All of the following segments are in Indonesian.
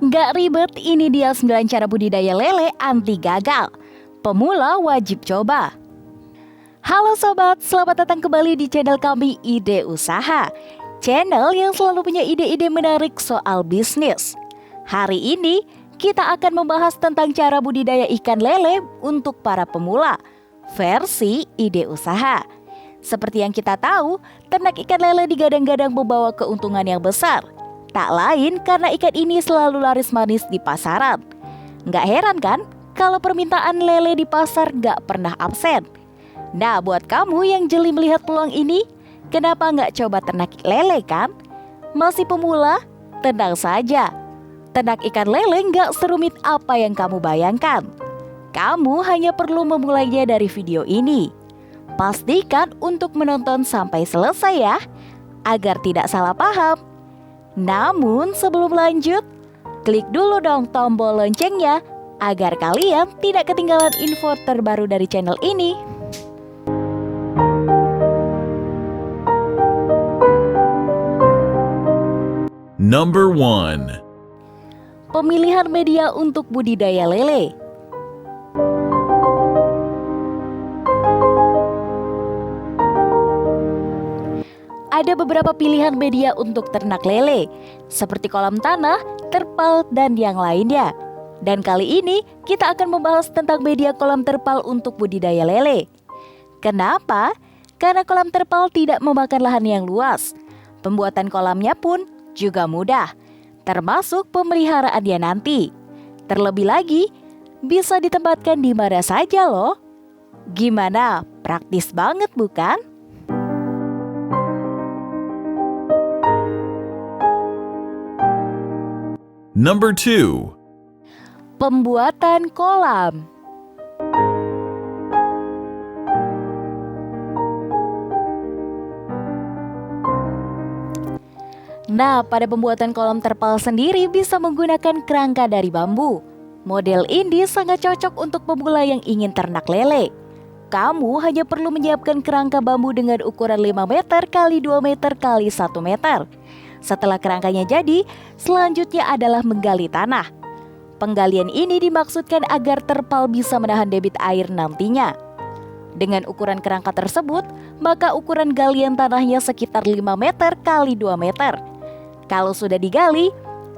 Nggak ribet, ini dia 9 cara budidaya lele anti gagal. Pemula wajib coba. Halo sobat, selamat datang kembali di channel kami Ide Usaha. Channel yang selalu punya ide-ide menarik soal bisnis. Hari ini kita akan membahas tentang cara budidaya ikan lele untuk para pemula versi Ide Usaha. Seperti yang kita tahu, ternak ikan lele digadang-gadang membawa keuntungan yang besar. Tak lain karena ikan ini selalu laris manis di pasaran. Nggak heran kan kalau permintaan lele di pasar nggak pernah absen. Nah, buat kamu yang jeli melihat peluang ini, kenapa nggak coba ternak lele kan? Masih pemula? Tenang saja. Ternak ikan lele nggak serumit apa yang kamu bayangkan. Kamu hanya perlu memulainya dari video ini. Pastikan untuk menonton sampai selesai ya, agar tidak salah paham. Namun sebelum lanjut, klik dulu dong tombol loncengnya, agar kalian tidak ketinggalan info terbaru dari channel ini. Number 1. Pemilihan media untuk budidaya lele. Ada beberapa pilihan media untuk ternak lele, seperti kolam tanah, terpal, dan yang lainnya. Dan kali ini kita akan membahas tentang media kolam terpal untuk budidaya lele. Kenapa? Karena kolam terpal tidak memakan lahan yang luas. Pembuatan kolamnya pun juga mudah, termasuk pemeliharaannya nanti. Terlebih lagi, bisa ditempatkan di mana saja loh. Gimana? Praktis banget bukan? Number 2. Pembuatan kolam. Nah, pada pembuatan kolam terpal sendiri bisa menggunakan kerangka dari bambu. Model ini sangat cocok untuk pemula yang ingin ternak lele. Kamu hanya perlu menyiapkan kerangka bambu dengan ukuran 5 meter x 2 meter x 1 meter. Setelah kerangkanya jadi, selanjutnya adalah menggali tanah. Penggalian ini dimaksudkan agar terpal bisa menahan debit air nantinya. Dengan ukuran kerangka tersebut, maka ukuran galian tanahnya sekitar 5 meter x 2 meter. Kalau sudah digali,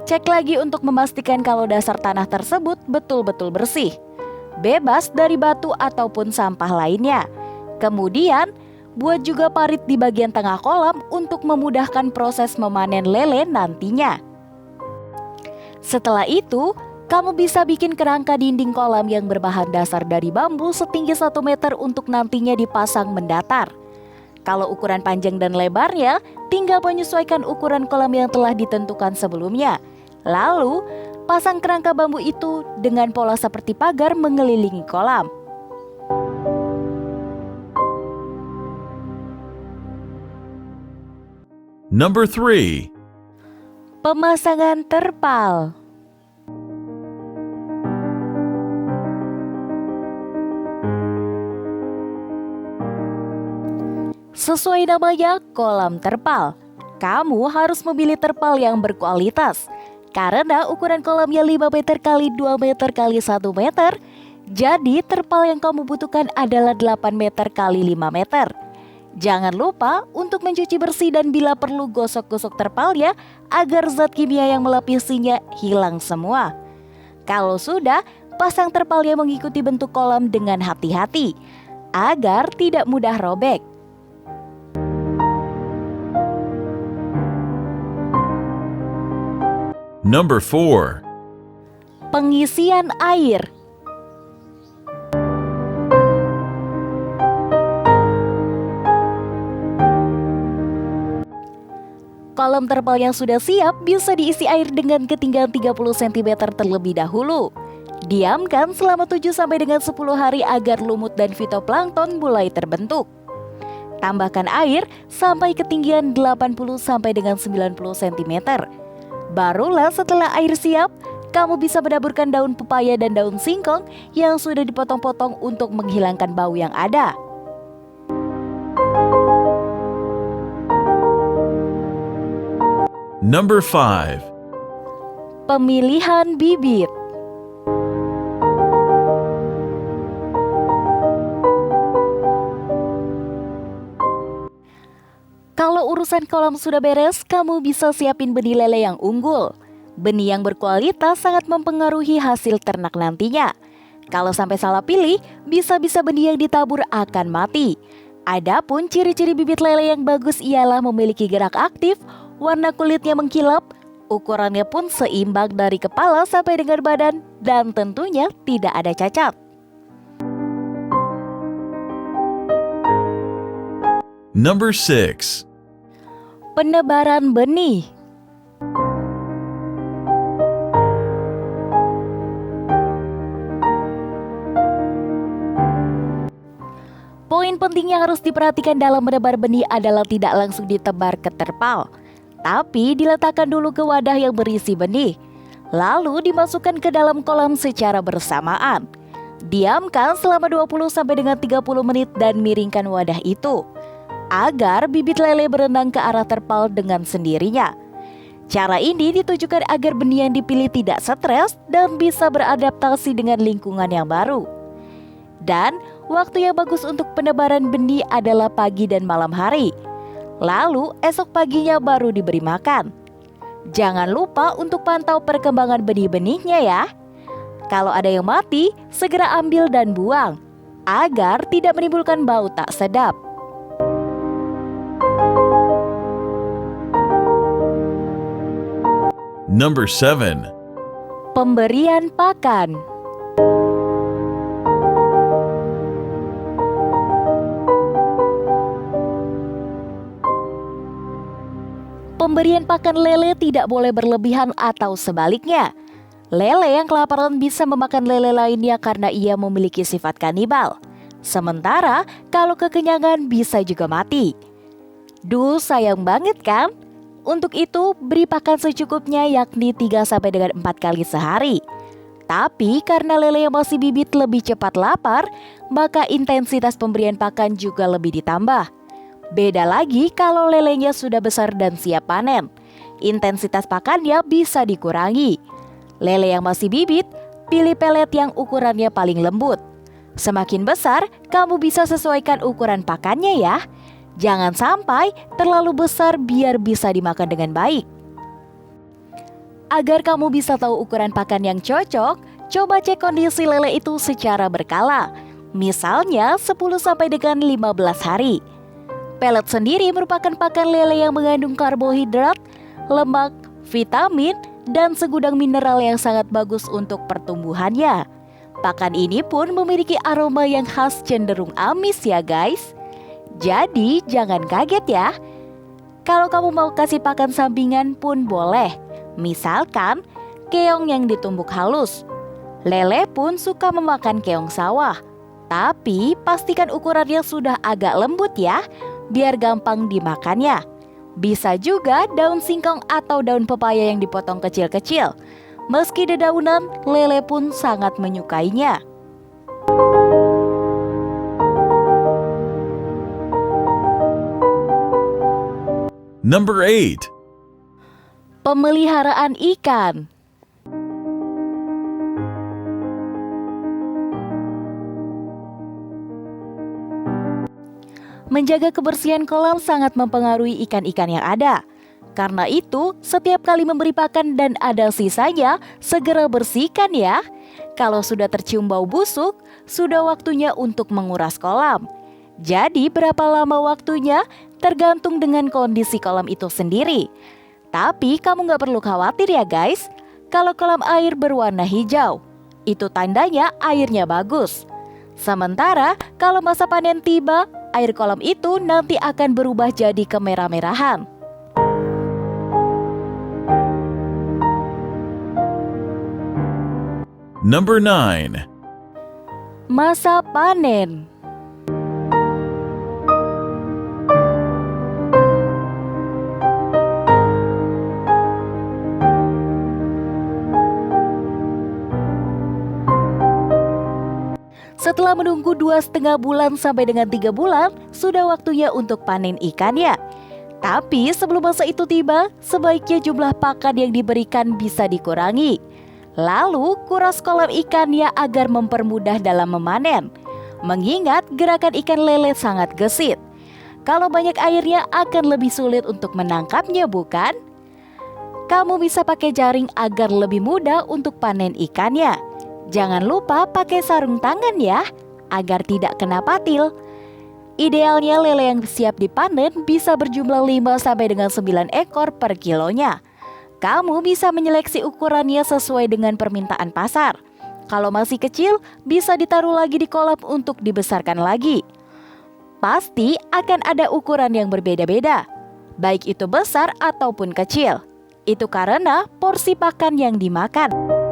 cek lagi untuk memastikan kalau dasar tanah tersebut betul-betul bersih, bebas dari batu ataupun sampah lainnya. Kemudian, buat juga parit di bagian tengah kolam untuk memudahkan proses memanen lele nantinya. Setelah itu, kamu bisa bikin kerangka dinding kolam yang berbahan dasar dari bambu setinggi 1 meter untuk nantinya dipasang mendatar. Kalau ukuran panjang dan lebarnya, tinggal menyesuaikan ukuran kolam yang telah ditentukan sebelumnya. Lalu, pasang kerangka bambu itu dengan pola seperti pagar mengelilingi kolam. Number 3. Pemasangan terpal. Sesuai namanya, kolam terpal. Kamu harus memilih terpal yang berkualitas. Karena ukuran kolamnya 5 meter x 2 meter x 1 meter, jadi terpal yang kamu butuhkan adalah 8 meter x 5 meter. Jangan lupa untuk mencuci bersih dan bila perlu gosok-gosok terpalnya agar zat kimia yang melapisinya hilang semua. Kalau sudah, pasang terpalnya mengikuti bentuk kolam dengan hati-hati agar tidak mudah robek. Number 4. Pengisian air. Kolam terpal yang sudah siap bisa diisi air dengan ketinggian 30 cm terlebih dahulu. Diamkan selama 7 sampai dengan 10 hari agar lumut dan fitoplankton mulai terbentuk. Tambahkan air sampai ketinggian 80 sampai dengan 90 cm. Barulah setelah air siap, kamu bisa menaburkan daun pepaya dan daun singkong yang sudah dipotong-potong untuk menghilangkan bau yang ada. Number 5. Pemilihan bibit. Kalau urusan kolam sudah beres, kamu bisa siapin benih lele yang unggul. Benih yang berkualitas sangat mempengaruhi hasil ternak nantinya. Kalau sampai salah pilih, bisa-bisa benih yang ditabur akan mati. Adapun ciri-ciri bibit lele yang bagus ialah memiliki gerak aktif, warna kulitnya mengkilap, ukurannya pun seimbang dari kepala sampai dengan badan, dan tentunya tidak ada cacat. Number 6. Penebaran benih. Poin penting yang harus diperhatikan dalam menebar benih adalah tidak langsung ditebar ke terpal, tapi diletakkan dulu ke wadah yang berisi benih, lalu dimasukkan ke dalam kolam secara bersamaan. Diamkan selama 20-30 menit dan miringkan wadah itu, agar bibit lele berenang ke arah terpal dengan sendirinya. Cara ini ditujukan agar benih yang dipilih tidak stres dan bisa beradaptasi dengan lingkungan yang baru. Dan waktu yang bagus untuk penebaran benih adalah pagi dan malam hari. Lalu esok paginya baru diberi makan. Jangan lupa untuk pantau perkembangan benih-benihnya ya. Kalau ada yang mati, segera ambil dan buang, agar tidak menimbulkan bau tak sedap. Number 7. Pemberian pakan. Pemberian pakan lele tidak boleh berlebihan atau sebaliknya. Lele yang kelaparan bisa memakan lele lainnya karena ia memiliki sifat kanibal. Sementara kalau kekenyangan bisa juga mati. Duh, sayang banget kan? Untuk itu beri pakan secukupnya, yakni 3-4 kali sehari. Tapi karena lele yang masih bibit lebih cepat lapar, maka intensitas pemberian pakan juga lebih ditambah. Beda lagi kalau lelenya sudah besar dan siap panen. Intensitas pakannya bisa dikurangi. Lele yang masih bibit, pilih pelet yang ukurannya paling lembut. Semakin besar, kamu bisa sesuaikan ukuran pakannya ya. Jangan sampai terlalu besar biar bisa dimakan dengan baik. Agar kamu bisa tahu ukuran pakan yang cocok, coba cek kondisi lele itu secara berkala. Misalnya 10-15 hari. Pelet sendiri merupakan pakan lele yang mengandung karbohidrat, lemak, vitamin, dan segudang mineral yang sangat bagus untuk pertumbuhannya. Pakan ini pun memiliki aroma yang khas cenderung amis ya guys. Jadi jangan kaget ya. Kalau kamu mau kasih pakan sampingan pun boleh. Misalkan keong yang ditumbuk halus. Lele pun suka memakan keong sawah. Tapi pastikan ukurannya sudah agak lembut ya, biar gampang dimakannya. Bisa juga daun singkong atau daun pepaya yang dipotong kecil-kecil. Meski dedaunan, lele pun sangat menyukainya. Number 8. Pemeliharaan ikan. Menjaga kebersihan kolam sangat mempengaruhi ikan-ikan yang ada. Karena itu, setiap kali memberi pakan dan ada sisanya, segera bersihkan ya. Kalau sudah tercium bau busuk, sudah waktunya untuk menguras kolam. Jadi berapa lama waktunya tergantung dengan kondisi kolam itu sendiri. Tapi kamu gak perlu khawatir ya guys. Kalau kolam air berwarna hijau, itu tandanya airnya bagus. Sementara kalau masa panen tiba, air kolam itu nanti akan berubah jadi kemerah-merahan. Number 9. Masa panen. Setelah menunggu 2,5 bulan sampai dengan 3 bulan, sudah waktunya untuk panen ikannya. Tapi sebelum masa itu tiba, sebaiknya jumlah pakan yang diberikan bisa dikurangi. Lalu kuras kolam ikannya agar mempermudah dalam memanen. Mengingat gerakan ikan lele sangat gesit. Kalau banyak airnya akan lebih sulit untuk menangkapnya, bukan? Kamu bisa pakai jaring agar lebih mudah untuk panen ikannya. Jangan lupa pakai sarung tangan ya, agar tidak kena patil. Idealnya lele yang siap dipanen bisa berjumlah 5-9 ekor per kilonya. Kamu bisa menyeleksi ukurannya sesuai dengan permintaan pasar. Kalau masih kecil, bisa ditaruh lagi di kolam untuk dibesarkan lagi. Pasti akan ada ukuran yang berbeda-beda, baik itu besar ataupun kecil. Itu karena porsi pakan yang dimakan.